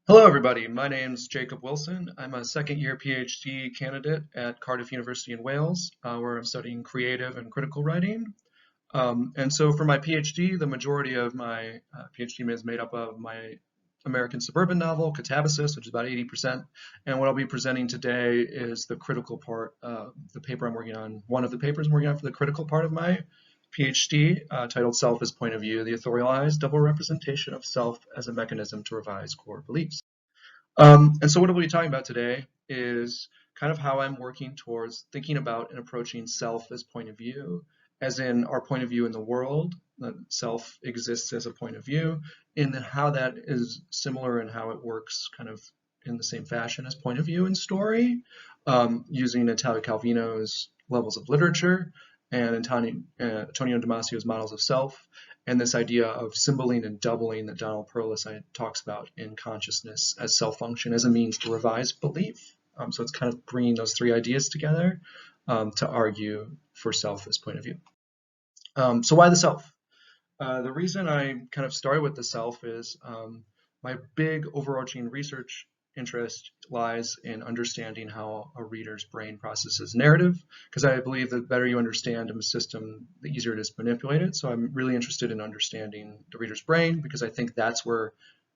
Hello, everybody. My name's Jacob Wilson. I'm a second-year PhD candidate at Cardiff University in Wales, where I'm studying creative and critical writing. And so for my PhD, the majority of my PhD is made up of my American suburban novel, Catabasis, which is about 80%. And what I'll be presenting today is the critical part of the paper I'm working on, one of the papers I'm working on for the critical part of my PhD, titled Self as Point of View, the Authorialized Double Representation of Self as a Mechanism to Revise Core Beliefs. And so what we'll be talking about today is kind of how I'm working towards thinking about and approaching self as point of view, as in our point of view in the world, that self exists as a point of view, and then how that is similar and how it works kind of in the same fashion as point of view in story, using Italo Calvino's levels of literature and Antonio Damasio's models of self, and this idea of symboling and doubling that Donald Perlis talks about in consciousness as self-function as a means to revise belief. So it's kind of bringing those three ideas together to argue for self as point of view. So why the self? The reason I kind of started with the self is my big overarching research interest lies in understanding how a reader's brain processes narrative, because I believe the better you understand a system, the easier it is to manipulate it. So I'm really interested in understanding the reader's brain, because I think that's where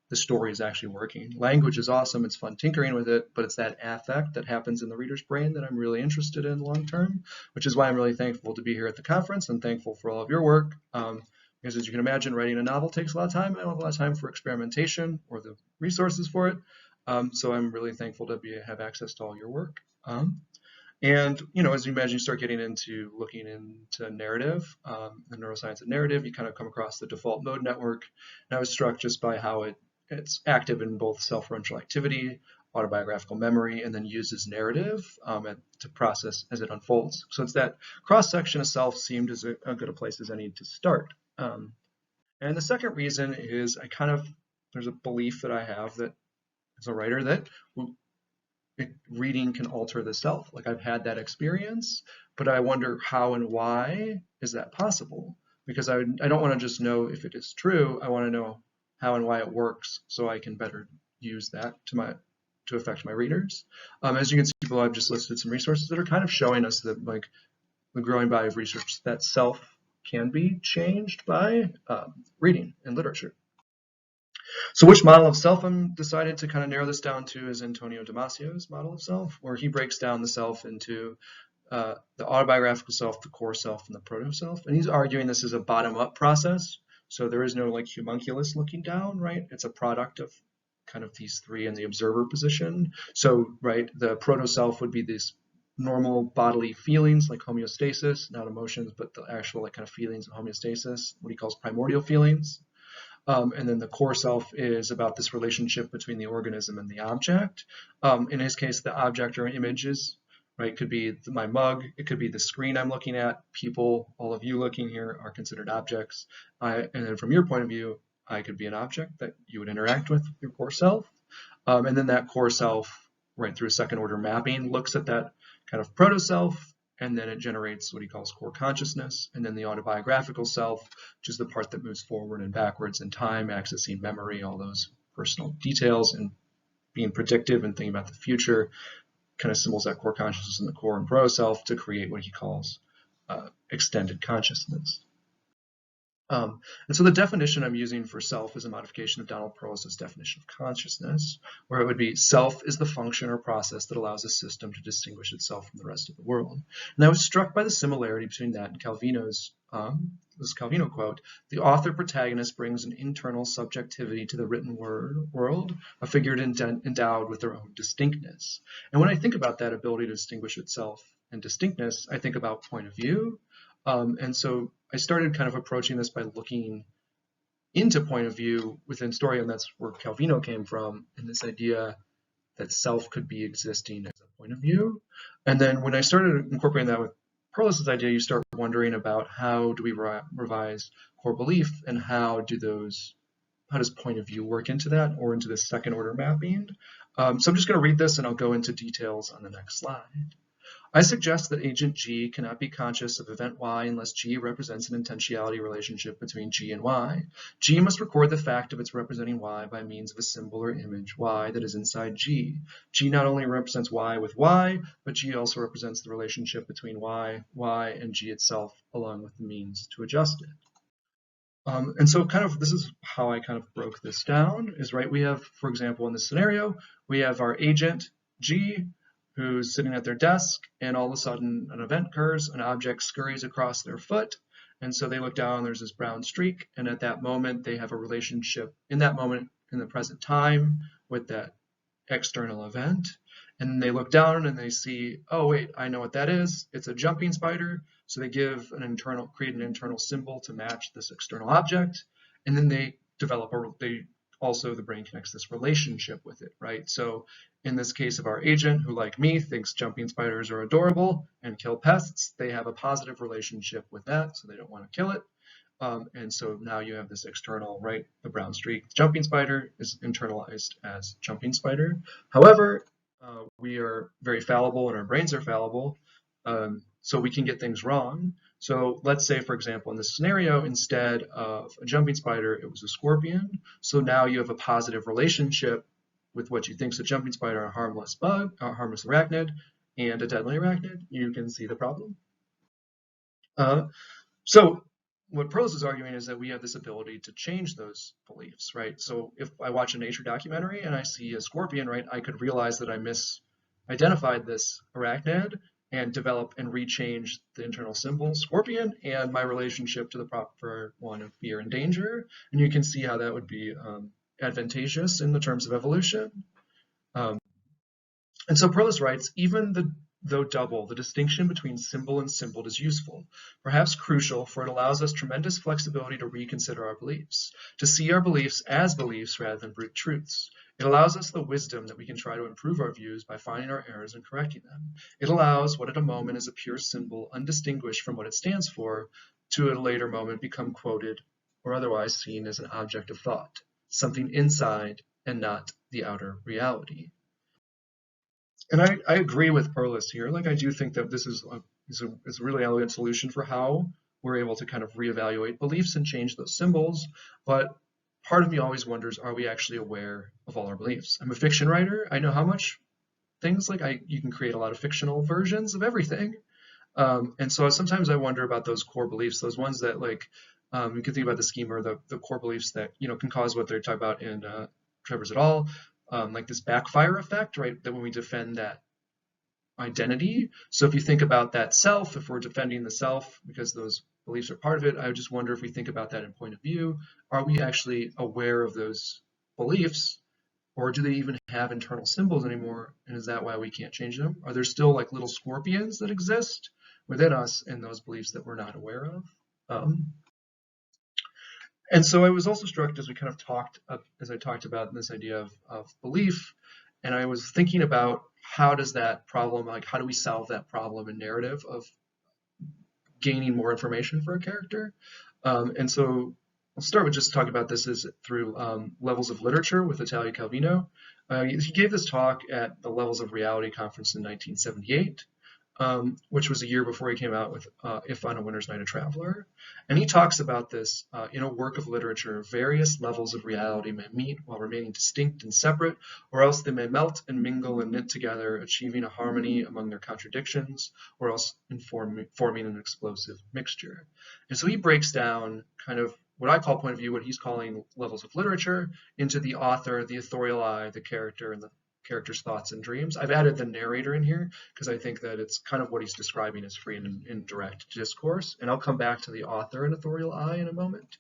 the story is actually working. Language is awesome, it's fun tinkering with it, but it's that affect that happens in the reader's brain that I'm really interested in long term, which is why I'm really thankful to be here at the conference and thankful for all of your work. Because as you can imagine, writing a novel takes a lot of time. I don't have a lot of time for experimentation or the resources for it. So I'm really thankful to have access to all your work. And as you imagine, you start getting into looking into narrative, the neuroscience of narrative, you kind of come across the default mode network. And I was struck just by how it's active in both self-referential activity, autobiographical memory, and then uses narrative to process as it unfolds. So it's that cross-section of self seemed as good a place as any to start. And the second reason is there's a belief that I have that as a writer that reading can alter the self. Like I've had that experience, but I wonder how and why is that possible? Because I don't want to just know if it is true. I want to know how and why it works so I can better use that to affect my readers. As you can see below, I've just listed some resources that are kind of showing us that like the growing body of research that self can be changed by reading and literature. So which model of self I'm decided to kind of narrow this down to is Antonio Damasio's model of self, where he breaks down the self into the autobiographical self, the core self, and the proto-self. And he's arguing this is a bottom-up process. So there is no like homunculus looking down, right? It's a product of kind of these three in the observer position. So, right, the proto-self would be these normal bodily feelings like homeostasis, not emotions, but the actual like kind of feelings of homeostasis, what he calls primordial feelings. And then the core self is about this relationship between the organism and the object. In his case, the object or images, right? It could be my mug, it could be the screen I'm looking at. People, all of you looking here are considered objects. And then from your point of view, I could be an object that you would interact with your core self. And then that core self, right through a second order mapping, looks at that kind of proto-self, and then it generates what he calls core consciousness, and then the autobiographical self, which is the part that moves forward and backwards in time, accessing memory, all those personal details, and being predictive and thinking about the future, kind of symbols that core consciousness in the core and proto-self to create what he calls extended consciousness. And so the definition I'm using for self is a modification of Donald Perlis's definition of consciousness, where it would be self is the function or process that allows a system to distinguish itself from the rest of the world. And I was struck by the similarity between that and Calvino's, this Calvino quote, the author protagonist brings an internal subjectivity to the written world, a figure endowed with their own distinctness. And when I think about that ability to distinguish itself and distinctness, I think about point of view. And so I started kind of approaching this by looking into point of view within story, and that's where Calvino came from, and this idea that self could be existing as a point of view. And then when I started incorporating that with Perlis's idea, you start wondering about how do we revise core belief, and how does point of view work into that, or into the second order mapping. So I'm just going to read this and I'll go into details on the next slide. I suggest that agent G cannot be conscious of event Y unless G represents an intentionality relationship between G and Y. G must record the fact of its representing Y by means of a symbol or image Y that is inside G. G not only represents Y with Y, but G also represents the relationship between Y, Y, and G itself, along with the means to adjust it. And so this is how I kind of broke this down is, right, we have, for example, in this scenario, we have our agent G who's sitting at their desk, and all of a sudden an event occurs, an object scurries across their foot, and so they look down, there's this brown streak, and at that moment they have a relationship in that moment in the present time with that external event. And they look down and they see, oh wait, I know what that is. It's a jumping spider. So they create an internal symbol to match this external object. And then they develop the brain connects this relationship with it, right? So in this case of our agent, who like me thinks jumping spiders are adorable and kill pests, they have a positive relationship with that, so they don't want to kill it. And so now you have this external, right? The brown streak jumping spider is internalized as jumping spider. However, we are very fallible and our brains are fallible, so we can get things wrong. So let's say, for example, in this scenario, instead of a jumping spider, it was a scorpion. So now you have a positive relationship with what you think is a jumping spider, a harmless bug, a harmless arachnid, and a deadly arachnid. You can see the problem. So what Perlis is arguing is that we have this ability to change those beliefs, right? So if I watch a nature documentary and I see a scorpion, right, I could realize that I misidentified this arachnid and develop and rechange the internal symbol scorpion and my relationship to the proper one of fear and danger. And you can see how that would be advantageous in the terms of evolution. And so Perlis writes, even though double, the distinction between symbol and symbold is useful, perhaps crucial, for it allows us tremendous flexibility to reconsider our beliefs, to see our beliefs as beliefs rather than brute truths. It allows us the wisdom that we can try to improve our views by finding our errors and correcting them. It allows what at a moment is a pure symbol, undistinguished from what it stands for, to at a later moment become quoted or otherwise seen as an object of thought, something inside and not the outer reality. And I agree with Perlis here. Like, I do think that this is a really elegant solution for how we're able to kind of reevaluate beliefs and change those symbols. But part of me always wonders, are we actually aware of all our beliefs? I'm a fiction writer. I know how much things you can create a lot of fictional versions of everything. And so sometimes I wonder about those core beliefs, those ones that you can think about the schema or the core beliefs that, can cause what they're talking about in Trevor's et al., like this backfire effect, right? That when we defend that identity. So if you think about that self, if we're defending the self because those beliefs are part of it, I just wonder if we think about that in point of view, are we actually aware of those beliefs, or do they even have internal symbols anymore? And is that why we can't change them? Are there still like little scorpions that exist within us in those beliefs that we're not aware of? And so I was also struck as we kind of as I talked about this idea of belief, and I was thinking about how does that problem, how do we solve that problem in narrative of gaining more information for a character? And so I'll start with just talking about this as through Levels of Literature with Italo Calvino. He gave this talk at the Levels of Reality conference in 1978. Which was a year before he came out with If on a Winter's Night a Traveler. And he talks about this in a work of literature, various levels of reality may meet while remaining distinct and separate, or else they may melt and mingle and knit together, achieving a harmony among their contradictions, or else forming an explosive mixture. And so he breaks down kind of what I call point of view, what he's calling levels of literature, into the author, the authorial I, the character, and the character's thoughts and dreams. I've added the narrator in here because I think that it's kind of what he's describing as free and indirect discourse. And I'll come back to the author and authorial I in a moment.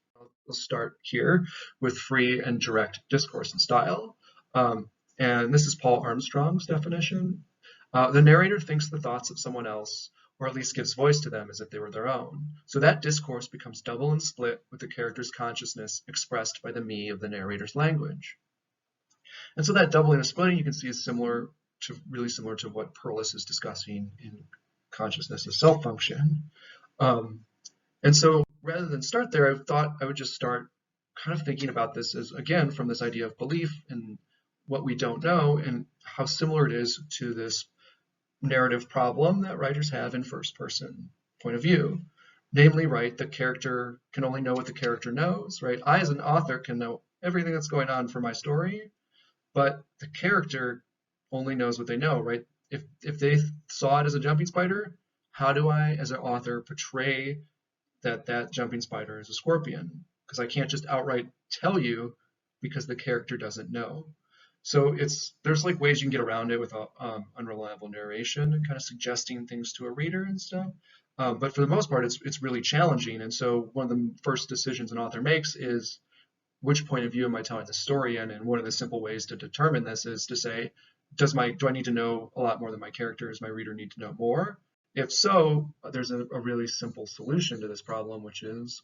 We'll start here with free and direct discourse and style. And this is Paul Armstrong's definition. The narrator thinks the thoughts of someone else, or at least gives voice to them as if they were their own. So that discourse becomes double and split with the character's consciousness expressed by the me of the narrator's language. And so that doubling and splitting you can see is really similar to what Perlis is discussing in Consciousness as Self-Function. And so rather than start there, I thought I would just start kind of thinking about this as, again, from this idea of belief and what we don't know and how similar it is to this narrative problem that writers have in first person point of view. Namely, right, the character can only know what the character knows, right? I, as an author, can know everything that's going on for my story, but the character only knows what they know, right? If they saw it as a jumping spider, how do I, as an author, portray that jumping spider is a scorpion? Because I can't just outright tell you because the character doesn't know. So there's like ways you can get around it with unreliable narration and kind of suggesting things to a reader and stuff. But for the most part, it's really challenging. And so one of the first decisions an author makes is, which point of view am I telling the story in? And one of the simple ways to determine this is to say, do I need to know a lot more than my character? Does my reader need to know more? If so, there's a really simple solution to this problem, which is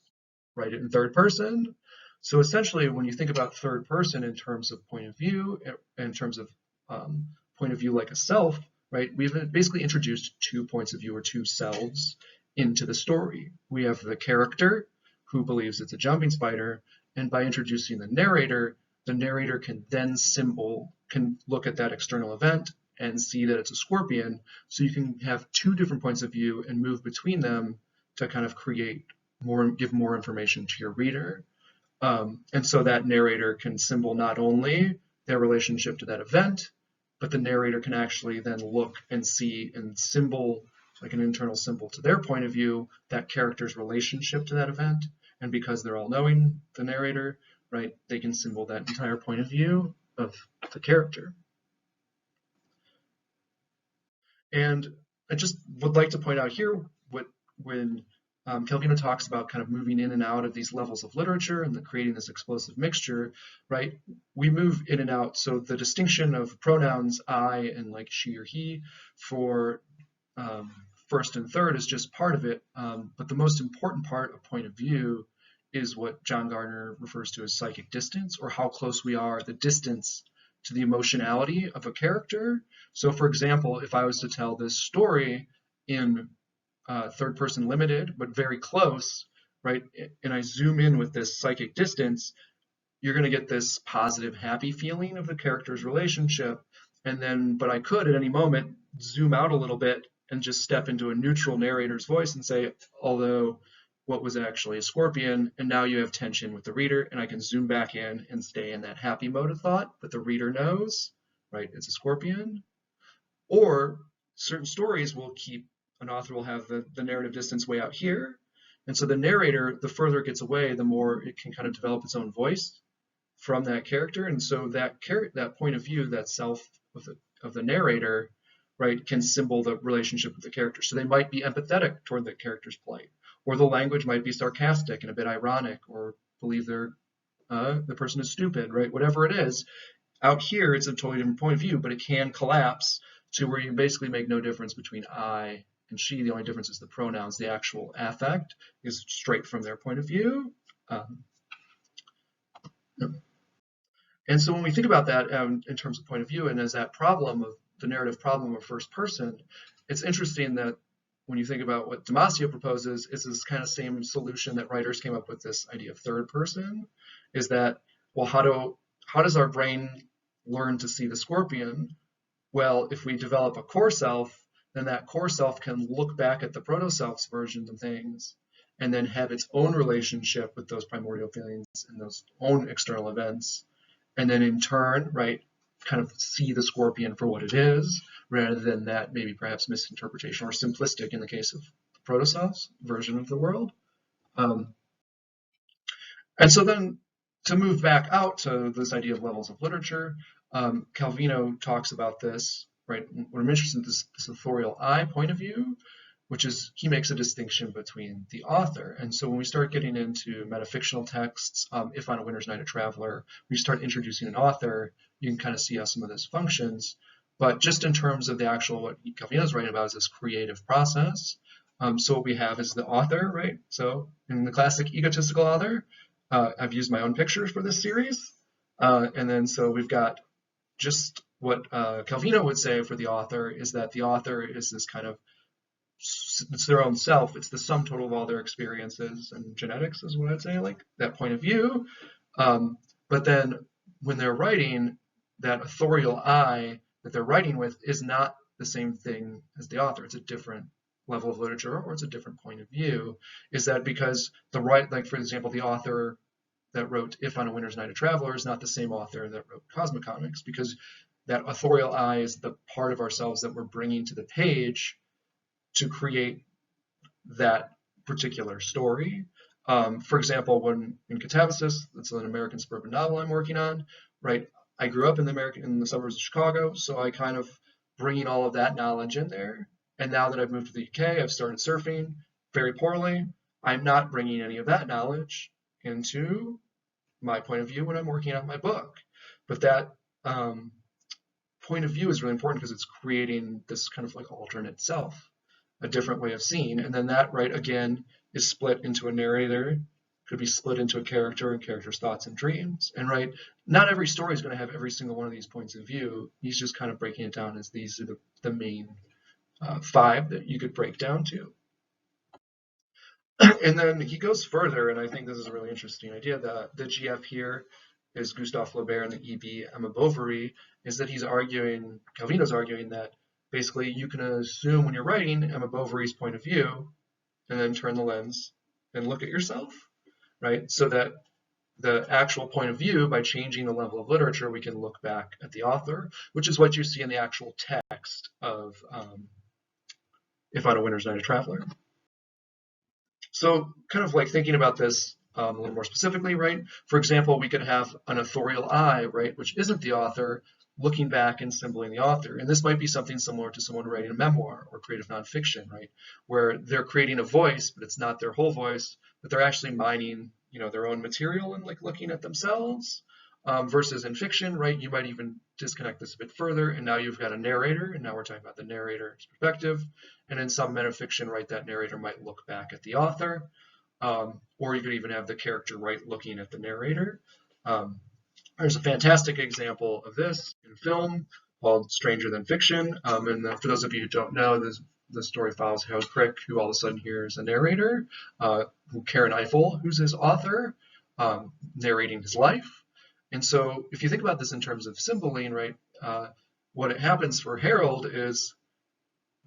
write it in third person. So essentially, when you think about third person in terms of point of view, in terms of point of view like a self, right? We've basically introduced two points of view or two selves into the story. We have the character who believes it's a jumping spider, and by introducing the narrator can then can look at that external event and see that it's a scorpion. So you can have two different points of view and move between them to kind of give more information to your reader. And so that narrator can symbol not only their relationship to that event, but the narrator can actually then look and see and symbol, like an internal symbol to their point of view, that character's relationship to that event. And because they're all knowing the narrator, right, they can symbol that entire point of view of the character. And I just would like to point out here when Calvino talks about kind of moving in and out of these levels of literature and creating this explosive mixture, right? We move in and out. So the distinction of pronouns I and like she or he for first and third is just part of it. But the most important part of point of view is what John Gardner refers to as psychic distance, or how close we are, the distance to the emotionality of a character. So for example, if I was to tell this story in third person limited, but very close, right? And I zoom in with this psychic distance, you're going to get this positive, happy feeling of the character's relationship. And then, but I could at any moment zoom out a little bit and just step into a neutral narrator's voice and say, although what was actually a scorpion, and now you have tension with the reader, and I can zoom back in and stay in that happy mode of thought, but the reader knows, right, it's a scorpion. Or certain stories will an author will have the narrative distance way out here. And so the narrator, the further it gets away, the more it can kind of develop its own voice from that character. And so that point of view, that self of the narrator, right, can symbol the relationship with the character. So they might be empathetic toward the character's plight, or the language might be sarcastic and a bit ironic, or believe the person is stupid, right? Whatever it is, out here it's a totally different point of view, but it can collapse to where you basically make no difference between I and she. The only difference is the pronouns. The actual affect is straight from their point of view. And so when we think about that in terms of point of view and as that problem of the narrative problem of first person, it's interesting that when you think about what Damasio proposes, is this kind of same solution that writers came up with, this idea of third person, is that, well, how does our brain learn to see the scorpion? Well, if we develop a core self, then that core self can look back at the proto-self's versions of things and then have its own relationship with those primordial feelings and those own external events. And then in turn, right, kind of see the scorpion for what it is, rather than that maybe perhaps misinterpretation or simplistic in the case of the proto-self's version of the world. And so then to move back out to this idea of levels of literature, Calvino talks about this, right? When I'm interested in this authorial I point of view, which is, he makes a distinction between the author. And so when we start getting into metafictional texts, if on A Winter's Night a Traveler, we start introducing an author, you can kind of see how some of this functions. But just in terms of the actual, what Calvino's writing about is this creative process. So what we have is the author, right? So in the classic egotistical author, I've used my own pictures for this series. And then so we've got just what Calvino would say for the author is that the author is this kind of, it's their own self. It's the sum total of all their experiences and genetics is what I'd say, like that point of view. But then when they're writing, that authorial I that they're writing with is not the same thing as the author. It's a different level of literature, or it's a different point of view. Is that because like for example, the author that wrote If on a Winter's Night a Traveler is not the same author that wrote Cosmocomics, because that authorial I is the part of ourselves that we're bringing to the page to create that particular story. For example, when in Catabasis, that's an American suburban novel I'm working on, right? I grew up in the suburbs of Chicago, so I kind of bringing all of that knowledge in there. And now that I've moved to the UK, I've started surfing very poorly. I'm not bringing any of that knowledge into my point of view when I'm working on my book. But that point of view is really important because it's creating this kind of like alternate self, a different way of seeing. And then that, right, again, is split into a narrator, could be split into a character and character's thoughts and dreams. And right, not every story is going to have every single one of these points of view. He's just kind of breaking it down as these are the main 5 that you could break down to. And then he goes further, and I think this is a really interesting idea. The GF here is Gustave Flaubert, and the EB, Emma Bovary, is that he's arguing, Calvino's arguing that basically you can assume when you're writing Emma Bovary's point of view, and then turn the lens and look at yourself, right? So that the actual point of view, by changing the level of literature, we can look back at the author, which is what you see in the actual text of If on a Winter's Night a Traveler. So kind of like thinking about this a little more specifically, right? For example, we could have an authorial I, right, which isn't the author, looking back and symboling the author. And this might be something similar to someone writing a memoir or creative nonfiction, right? Where they're creating a voice, but it's not their whole voice, but they're actually mining, their own material and like looking at themselves. Versus in fiction, right, you might even disconnect this a bit further, and now you've got a narrator, and now we're talking about the narrator's perspective. And in some metafiction, right, that narrator might look back at the author, or you could even have the character, right, looking at the narrator. There's a fantastic example of this in film called Stranger Than Fiction. And for those of you who don't know, the story follows Harold Crick, who all of a sudden hears a narrator, Karen Eiffel, who's his author, narrating his life. And so if you think about this in terms of symboling, right, what happens for Harold is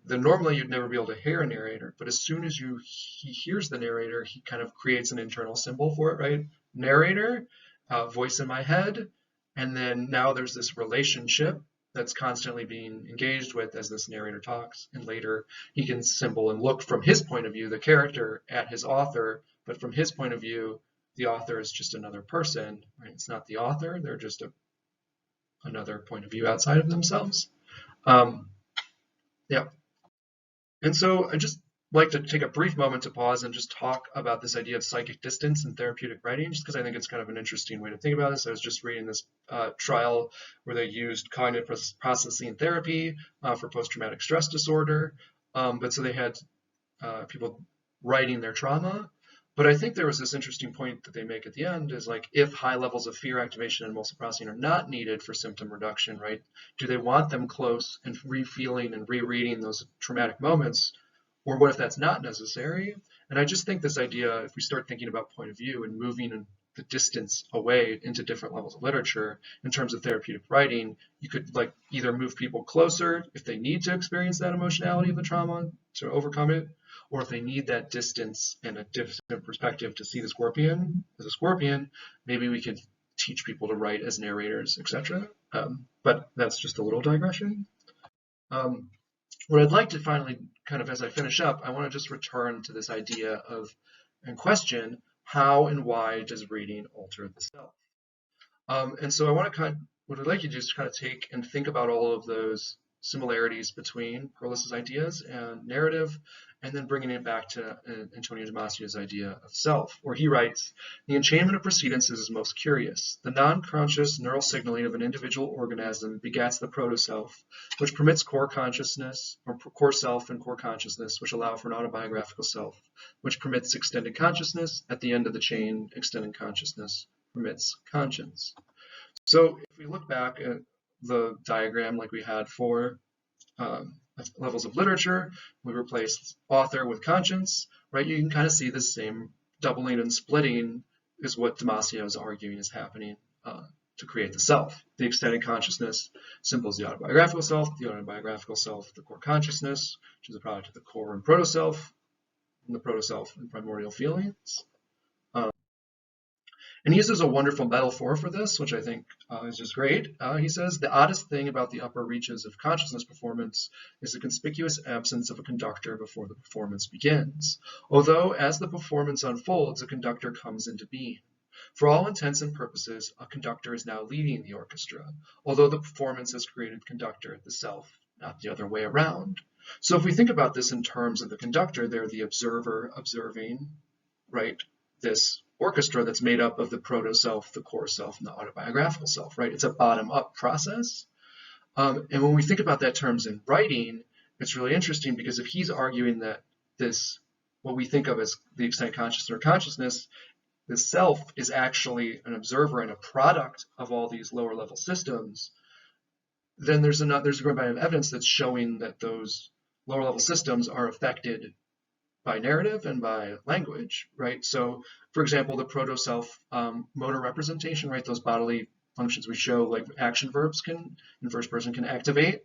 that normally you'd never be able to hear a narrator, but as soon as he hears the narrator, he kind of creates an internal symbol for it, right? Narrator, voice in my head, and then now there's this relationship that's constantly being engaged with as this narrator talks, and later he can symbol and look from his point of view, the character, at his author, but from his point of view, the author is just another person, right? It's not the author, they're just another point of view outside of themselves. Yeah. And so I just like to take a brief moment to pause and just talk about this idea of psychic distance in therapeutic writing, just because I think it's kind of an interesting way to think about this. I was just reading this trial where they used cognitive processing therapy for post-traumatic stress disorder. But so they had people writing their trauma. But I think there was this interesting point that they make at the end is like, if high levels of fear activation and impulsive processing are not needed for symptom reduction, right? Do they want them close and re-feeling and rereading those traumatic moments? Or what if that's not necessary? And I just think this idea, if we start thinking about point of view and moving the distance away into different levels of literature in terms of therapeutic writing, you could like either move people closer if they need to experience that emotionality of the trauma to overcome it, or if they need that distance and a different perspective to see the scorpion as a scorpion, maybe we could teach people to write as narrators, etc. But that's just a little digression. What I'd like to finally, kind of as I finish up, I want to just return to this idea of and question how and why does reading alter the self? And so I want to what I'd like you to do is kind of take and think about all of those similarities between Perlis's ideas and narrative, and then bringing it back to Antonio Damasio's idea of self, where he writes, the enchainment of precedences is most curious. The non-conscious neural signaling of an individual organism begats the proto-self, which permits core consciousness, or core self and core consciousness, which allow for an autobiographical self, which permits extended consciousness. At the end of the chain, extended consciousness permits conscience. So if we look back at the diagram like we had for levels of literature, we replaced author with conscience, right? You can kind of see the same doubling and splitting is what Damasio is arguing is happening to create the self. The extended consciousness symbols the autobiographical self, the core consciousness, which is a product of the core and proto-self, and the proto-self and primordial feelings. And he uses a wonderful metaphor for this, which I think is just great. He says, the oddest thing about the upper reaches of consciousness performance is the conspicuous absence of a conductor before the performance begins. Although, as the performance unfolds, a conductor comes into being. For all intents and purposes, a conductor is now leading the orchestra, although the performance has created conductor, the self, not the other way around. So if we think about this in terms of the conductor, they're the observer observing, right, this orchestra that's made up of the proto-self, the core self, and the autobiographical self, right? It's a bottom-up process. And when we think about that terms in writing, it's really interesting because if he's arguing that this, what we think of as the extended consciousness or consciousness, the self is actually an observer and a product of all these lower level systems, then there's a great amount of evidence that's showing that those lower level systems are affected by narrative and by language, right? So, for example, the proto-self motor representation, right? Those bodily functions we show, like action verbs can, in first person, can activate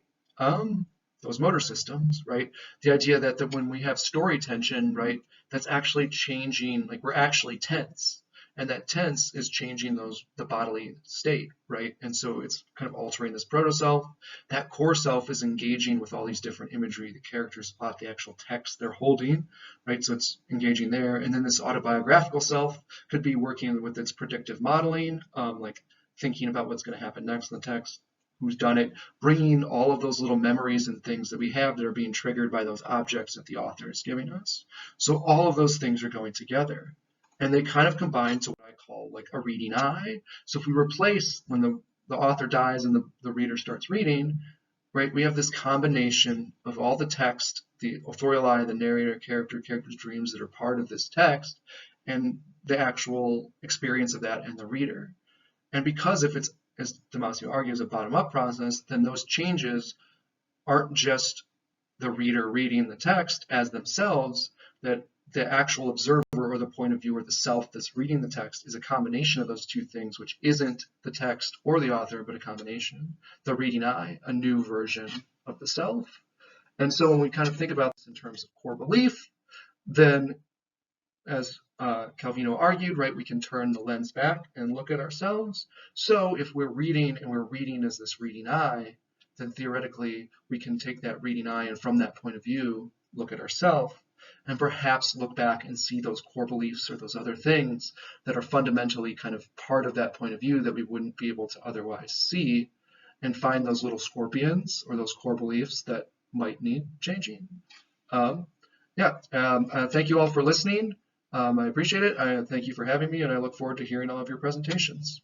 those motor systems, right? The idea that when we have story tension, right, that's actually changing, like we're actually tense. And that tense is changing the bodily state, right? And so it's kind of altering this proto-self. That core self is engaging with all these different imagery, the characters plot, the actual text they're holding, right? So it's engaging there. And then this autobiographical self could be working with its predictive modeling, like thinking about what's going to happen next in the text, who's done it, bringing all of those little memories and things that we have that are being triggered by those objects that the author is giving us. So all of those things are going together. And they kind of combine to what I call like a reading eye. So if we replace when the author dies and the reader starts reading, right, we have this combination of all the text, the authorial eye, the narrator, character's dreams that are part of this text, and the actual experience of that and the reader. And because if it's, as Damasio argues, a bottom-up process, then those changes aren't just the reader reading the text as themselves, that the actual observer or the point of view or the self that's reading the text is a combination of those two things, which isn't the text or the author, but a combination. The reading eye, a new version of the self. And so when we kind of think about this in terms of core belief, then as Calvino argued, right, we can turn the lens back and look at ourselves. So if we're reading and we're reading as this reading eye, then theoretically we can take that reading eye and from that point of view, look at ourselves and perhaps look back and see those core beliefs or those other things that are fundamentally kind of part of that point of view that we wouldn't be able to otherwise see, and find those little scorpions or those core beliefs that might need changing. Thank you all for listening. I appreciate it. I thank you for having me, and I look forward to hearing all of your presentations.